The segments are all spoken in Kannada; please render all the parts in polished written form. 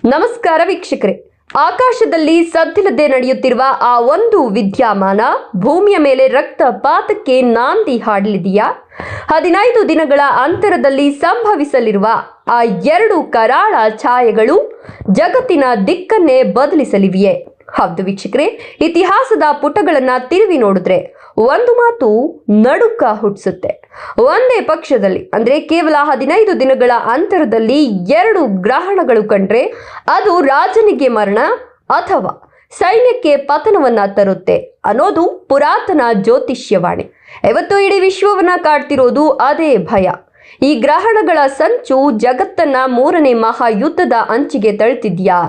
ನಮಸ್ಕಾರ ವೀಕ್ಷಕರೇ, ಆಕಾಶದಲ್ಲಿ ಸದ್ದಿಲ್ಲದೆ ನಡೆಯುತ್ತಿರುವ ಆ ಒಂದು ವಿದ್ಯಮಾನ ಭೂಮಿಯ ಮೇಲೆ ರಕ್ತಪಾತಕ್ಕೆ ನಾಂದಿ ಹಾಡಲಿದೆಯಾ? 15 ದಿನಗಳ ಅಂತರದಲ್ಲಿ ಸಂಭವಿಸಲಿರುವ ಆ ಎರಡು ಕರಾಳ ಛಾಯೆಗಳು ಜಗತ್ತಿನ ದಿಕ್ಕನ್ನೇ ಬದಲಿಸಲಿವೆಯೇ? ಹೌದು ವೀಕ್ಷಕರೇ, ಇತಿಹಾಸದ ಪುಟಗಳನ್ನ ತಿರುವಿ ನೋಡಿದ್ರೆ ಒಂದು ಮಾತು ನಡುಕ ಹುಟ್ಟಿಸುತ್ತೆ. ಒಂದೇ ಪಕ್ಷದಲ್ಲಿ ಅಂದ್ರೆ ಕೇವಲ 15 ದಿನಗಳ ಅಂತರದಲ್ಲಿ ಎರಡು ಗ್ರಹಣಗಳು ಕಂಡ್ರೆ ಅದು ರಾಜನಿಗೆ ಮರಣ ಅಥವಾ ಸೈನ್ಯಕ್ಕೆ ಪತನವನ್ನ ತರುತ್ತೆ ಅನ್ನೋದು ಪುರಾತನ ಜ್ಯೋತಿಷ್ಯವಾಣಿ. ಇವತ್ತು ಇಡೀ ವಿಶ್ವವನ್ನ ಕಾಡ್ತಿರೋದು ಅದೇ ಭಯ. ಈ ಗ್ರಹಣಗಳ ಸಂಚು ಜಗತ್ತನ್ನ 3ನೇ ಮಹಾಯುದ್ಧದ ಅಂಚಿಗೆ ತಳ್ತಿದ್ಯಾ?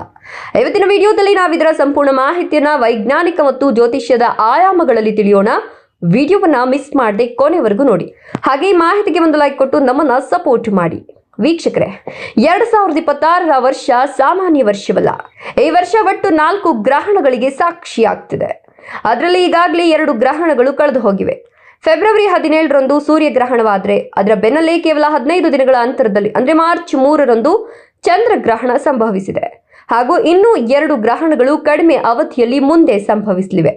ಇವತ್ತಿನ ವಿಡಿಯೋದಲ್ಲಿ ನಾವಿದರ ಸಂಪೂರ್ಣ ಮಾಹಿತಿಯನ್ನ ವೈಜ್ಞಾನಿಕ ಮತ್ತು ಜ್ಯೋತಿಷ್ಯದ ಆಯಾಮಗಳಲ್ಲಿ ತಿಳಿಯೋಣ. ವಿಡಿಯೋವನ್ನ ಮಿಸ್ ಮಾಡದೆ ಕೊನೆವರೆಗೂ ನೋಡಿ. ಹಾಗೆ ಈ ಮಾಹಿತಿಗೆ ಒಂದು ಲೈಕ್ ಕೊಟ್ಟು ನಮ್ಮನ್ನ ಸಪೋರ್ಟ್ ಮಾಡಿ. ವೀಕ್ಷಕರೇ, 2026ರ ವರ್ಷ ಸಾಮಾನ್ಯ ವರ್ಷವಲ್ಲ. ಈ ವರ್ಷ ಒಟ್ಟು 4 ಗ್ರಹಣಗಳಿಗೆ ಸಾಕ್ಷಿಯಾಗ್ತಿದೆ. ಅದರಲ್ಲಿ ಈಗಾಗಲೇ 2 ಗ್ರಹಣಗಳು ಕಳೆದು ಹೋಗಿವೆ. ಫೆಬ್ರವರಿ 17ರಂದು ಸೂರ್ಯಗ್ರಹಣವಾದರೆ ಅದರ ಬೆನ್ನಲ್ಲೇ ಕೇವಲ 15 ದಿನಗಳ ಅಂತರದಲ್ಲಿ ಅಂದ್ರೆ ಮಾರ್ಚ್ 3ರಂದು ಚಂದ್ರಗ್ರಹಣ ಸಂಭವಿಸಿದೆ. ಹಾಗೂ ಇನ್ನೂ 2 ಗ್ರಹಣಗಳು ಕಡಿಮೆ ಅವಧಿಯಲ್ಲಿ ಮುಂದೆ ಸಂಭವಿಸಲಿವೆ.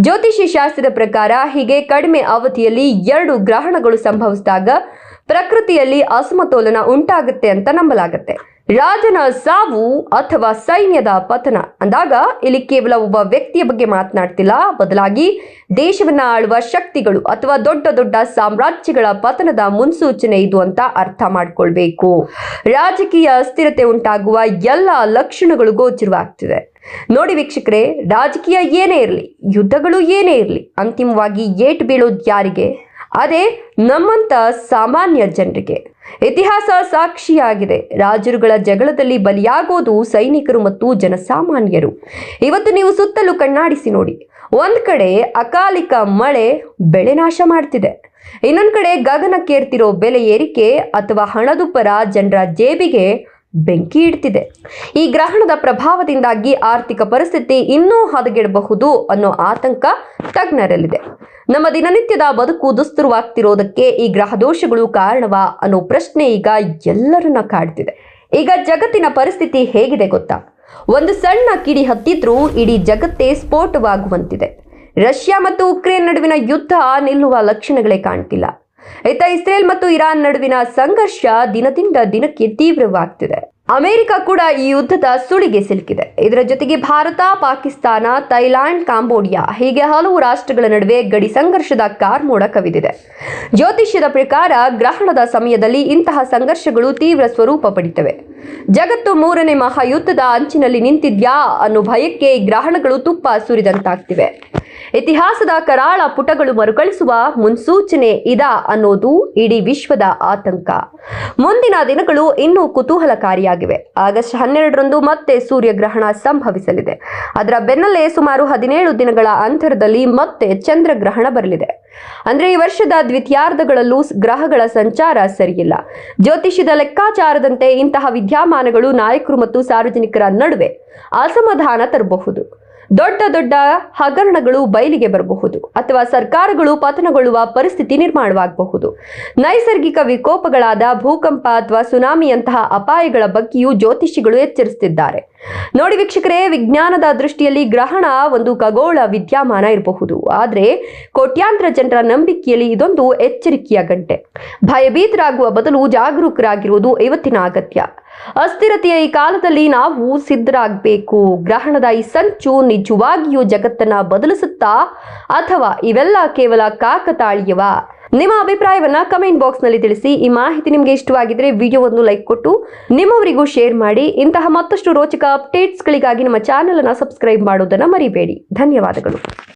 ಜ್ಯೋತಿಷ್ಯ ಶಾಸ್ತ್ರದ ಪ್ರಕಾರ ಹೀಗೆ ಕಡಿಮೆ ಅವಧಿಯಲ್ಲಿ 2 ಗ್ರಹಣಗಳು ಸಂಭವಿಸಿದಾಗ ಪ್ರಕೃತಿಯಲ್ಲಿ ಅಸಮತೋಲನ ಉಂಟಾಗುತ್ತೆ ಅಂತ ನಂಬಲಾಗುತ್ತೆ. ರಾಜನ ಸಾವು ಅಥವಾ ಸೈನ್ಯದ ಪತನ ಅಂದಾಗ ಇಲ್ಲಿ ಕೇವಲ ಒಬ್ಬ ವ್ಯಕ್ತಿಯ ಬಗ್ಗೆ ಮಾತನಾಡ್ತಿಲ್ಲ, ಬದಲಾಗಿ ದೇಶವನ್ನ ಆಳುವ ಶಕ್ತಿಗಳು ಅಥವಾ ದೊಡ್ಡ ದೊಡ್ಡ ಸಾಮ್ರಾಜ್ಯಗಳ ಪತನದ ಮುನ್ಸೂಚನೆ ಇದು ಅಂತ ಅರ್ಥ ಮಾಡ್ಕೊಳ್ಬೇಕು. ರಾಜಕೀಯ ಅಸ್ಥಿರತೆ ಉಂಟಾಗುವ ಎಲ್ಲ ಲಕ್ಷಣಗಳು ಗೋಚರವಾಗ್ತಿದೆ. ನೋಡಿ ವೀಕ್ಷಕರೇ, ರಾಜಕೀಯ ಏನೇ ಇರಲಿ, ಯುದ್ಧಗಳು ಏನೇ ಇರಲಿ, ಅಂತಿಮವಾಗಿ ಏಟು ಬೀಳೋದು ಯಾರಿಗೆ? ಅದೇ ನಮ್ಮಂತ ಸಾಮಾನ್ಯ ಜನರಿಗೆ. ಇತಿಹಾಸ ಸಾಕ್ಷಿಯಾಗಿದೆ. ರಾಜರುಗಳ ಜಗಳದಲ್ಲಿ ಬಲಿಯಾಗೋದು ಸೈನಿಕರು ಮತ್ತು ಜನಸಾಮಾನ್ಯರು. ಇವತ್ತು ನೀವು ಸುತ್ತಲೂ ಕಣ್ಣಾಡಿಸಿ ನೋಡಿ. ಒಂದ್ ಕಡೆ ಅಕಾಲಿಕ ಮಳೆ ಬೆಳೆ ನಾಶ ಮಾಡ್ತಿದೆ, ಇನ್ನೊಂದ್ ಕಡೆ ಗಗನಕ್ಕೇರ್ತಿರೋ ಬೆಲೆ ಏರಿಕೆ ಅಥವಾ ಹಣದುಬ್ಬರ ಜನರ ಜೇಬಿಗೆ ಬೆಂಕಿ ಇಡ್ತಿದೆ. ಈ ಗ್ರಹಣದ ಪ್ರಭಾವದಿಂದಾಗಿ ಆರ್ಥಿಕ ಪರಿಸ್ಥಿತಿ ಇನ್ನೂ ಹದಗೆಡಬಹುದು ಅನ್ನೋ ಆತಂಕ ತಜ್ಞರಲ್ಲಿದೆ. ನಮ್ಮ ದಿನನಿತ್ಯದ ಬದುಕು ದುಸ್ತರವಾಗ್ತಿರೋದಕ್ಕೆ ಈ ಗ್ರಹದೋಷಗಳು ಕಾರಣವಾ ಅನ್ನೋ ಪ್ರಶ್ನೆ ಈಗ ಎಲ್ಲರನ್ನ ಕಾಡ್ತಿದೆ. ಈಗ ಜಗತ್ತಿನ ಪರಿಸ್ಥಿತಿ ಹೇಗಿದೆ ಗೊತ್ತಾ? ಒಂದು ಸಣ್ಣ ಕಿಡಿ ಹತ್ತಿದ್ರೂ ಇಡೀ ಜಗತ್ತೇ ಸ್ಫೋಟವಾಗುವಂತಿದೆ. ರಷ್ಯಾ ಮತ್ತು ಉಕ್ರೇನ್ ನಡುವಿನ ಯುದ್ಧ ನಿಲ್ಲುವ ಲಕ್ಷಣಗಳೇ ಕಾಣ್ತಿಲ್ಲ. ಇತ್ತ ಇಸ್ರೇಲ್ ಮತ್ತು ಇರಾನ್ ನಡುವಿನ ಸಂಘರ್ಷ ದಿನದಿಂದ ದಿನಕ್ಕೆ ತೀವ್ರವಾಗ್ತಿದೆ. ಅಮೆರಿಕ ಕೂಡ ಈ ಯುದ್ಧದ ಸುಳಿಗೆ ಸಿಲುಕಿದೆ. ಇದರ ಜೊತೆಗೆ ಭಾರತ, ಪಾಕಿಸ್ತಾನ, ಥೈಲ್ಯಾಂಡ್, ಕಾಂಬೋಡಿಯಾ ಹೀಗೆ ಹಲವು ರಾಷ್ಟ್ರಗಳ ನಡುವೆ ಗಡಿ ಸಂಘರ್ಷದ ಕಾರ್ಮೋಡ ಕವಿದಿದೆ. ಜ್ಯೋತಿಷ್ಯದ ಪ್ರಕಾರ ಗ್ರಹಣದ ಸಮಯದಲ್ಲಿ ಇಂತಹ ಸಂಘರ್ಷಗಳು ತೀವ್ರ ಸ್ವರೂಪ ಪಡಿತವೆ. ಜಗತ್ತು 3ನೇ ಮಹಾಯುದ್ಧದ ಅಂಚಿನಲ್ಲಿ ನಿಂತಿದ್ಯಾ ಅನ್ನೋ ಭಯಕ್ಕೆ ಈ ಗ್ರಹಣಗಳು ತುಪ್ಪ ಸುರಿದಂತಾಗ್ತಿವೆ. ಇತಿಹಾಸದ ಕರಾಳ ಪುಟಗಳು ಮರುಕಳಿಸುವ ಮುನ್ಸೂಚನೆ ಇದಾ ಅನ್ನೋದು ಇಡೀ ವಿಶ್ವದ ಆತಂಕ. ಮುಂದಿನ ದಿನಗಳು ಇನ್ನೂ ಕುತೂಹಲಕಾರಿಯಾಗಿವೆ. ಆಗಸ್ಟ್ 12ರಂದು ಮತ್ತೆ ಸೂರ್ಯಗ್ರಹಣ ಸಂಭವಿಸಲಿದೆ. ಅದರ ಬೆನ್ನಲ್ಲೇ ಸುಮಾರು 17 ದಿನಗಳ ಅಂತರದಲ್ಲಿ ಮತ್ತೆ ಚಂದ್ರಗ್ರಹಣ ಬರಲಿದೆ. ಅಂದ್ರೆ ಈ ವರ್ಷದ ದ್ವಿತೀಯಾರ್ಧಗಳಲ್ಲೂ ಗ್ರಹಗಳ ಸಂಚಾರ ಸರಿಯಿಲ್ಲ. ಜ್ಯೋತಿಷ್ಯದ ಲೆಕ್ಕಾಚಾರದಂತೆ ಇಂತಹ ವಿದ್ಯಮಾನಗಳು ನಾಯಕರು ಮತ್ತು ಸಾರ್ವಜನಿಕರ ನಡುವೆ ಅಸಮಾಧಾನ ತರಬಹುದು. ದೊಡ್ಡ ದೊಡ್ಡ ಹಗರಣಗಳು ಬಯಲಿಗೆ ಬರಬಹುದು ಅಥವಾ ಸರ್ಕಾರಗಳು ಪತನಗೊಳ್ಳುವ ಪರಿಸ್ಥಿತಿ ನಿರ್ಮಾಣವಾಗಬಹುದು. ನೈಸರ್ಗಿಕ ವಿಕೋಪಗಳಾದ ಭೂಕಂಪ ಅಥವಾ ಸುನಾಮಿಯಂತಹ ಅಪಾಯಗಳ ಬಗ್ಗೆಯೂ ಜ್ಯೋತಿಷಿಗಳು ಎಚ್ಚರಿಸುತ್ತಿದ್ದಾರೆ. ನೋಡಿ ವೀಕ್ಷಕರೇ, ವಿಜ್ಞಾನದ ದೃಷ್ಟಿಯಲ್ಲಿ ಗ್ರಹಣ ಒಂದು ಖಗೋಳ ವಿದ್ಯಮಾನ ಇರಬಹುದು, ಆದ್ರೆ ಕೋಟ್ಯಾಂತರ ಜನರ ನಂಬಿಕೆಯಲ್ಲಿ ಇದೊಂದು ಎಚ್ಚರಿಕೆಯ ಗಂಟೆ. ಭಯಭೀತರಾಗುವ ಬದಲು ಜಾಗರೂಕರಾಗಿರುವುದು ಇವತ್ತಿನ ಅಗತ್ಯ. ಅಸ್ಥಿರತೆಯ ಈ ಕಾಲದಲ್ಲಿ ನಾವು ಸಿದ್ಧರಾಗಬೇಕು. ಗ್ರಹಣದ ಈ ಸಂಚು ನಿಜವಾಗಿಯೂ ಜಗತ್ತನ್ನ ಬದಲಿಸುತ್ತಾ ಅಥವಾ ಇವೆಲ್ಲ ಕೇವಲ ಕಾಕತಾಳೀಯವ? ನಿಮ್ಮ ಅಭಿಪ್ರಾಯವನ್ನ ಕಮೆಂಟ್ ಬಾಕ್ಸ್ ನಲ್ಲಿ ತಿಳಿಸಿ. ಈ ಮಾಹಿತಿ ನಿಮಗೆ ಇಷ್ಟವಾಗಿದ್ರೆ ವಿಡಿಯೋವನ್ನು ಲೈಕ್ ಕೊಟ್ಟು ನಿಮ್ಮವರಿಗೂ ಶೇರ್ ಮಾಡಿ. ಇಂತಹ ಮತ್ತಷ್ಟು ರೋಚಕ ಅಪ್ಡೇಟ್ಸ್ಗಳಿಗಾಗಿ ನಮ್ಮ ಚಾನೆಲ್ ಅನ್ನು ಸಬ್ಸ್ಕ್ರೈಬ್ ಮಾಡೋದನ್ನ ಮರಿಬೇಡಿ. ಧನ್ಯವಾದಗಳು.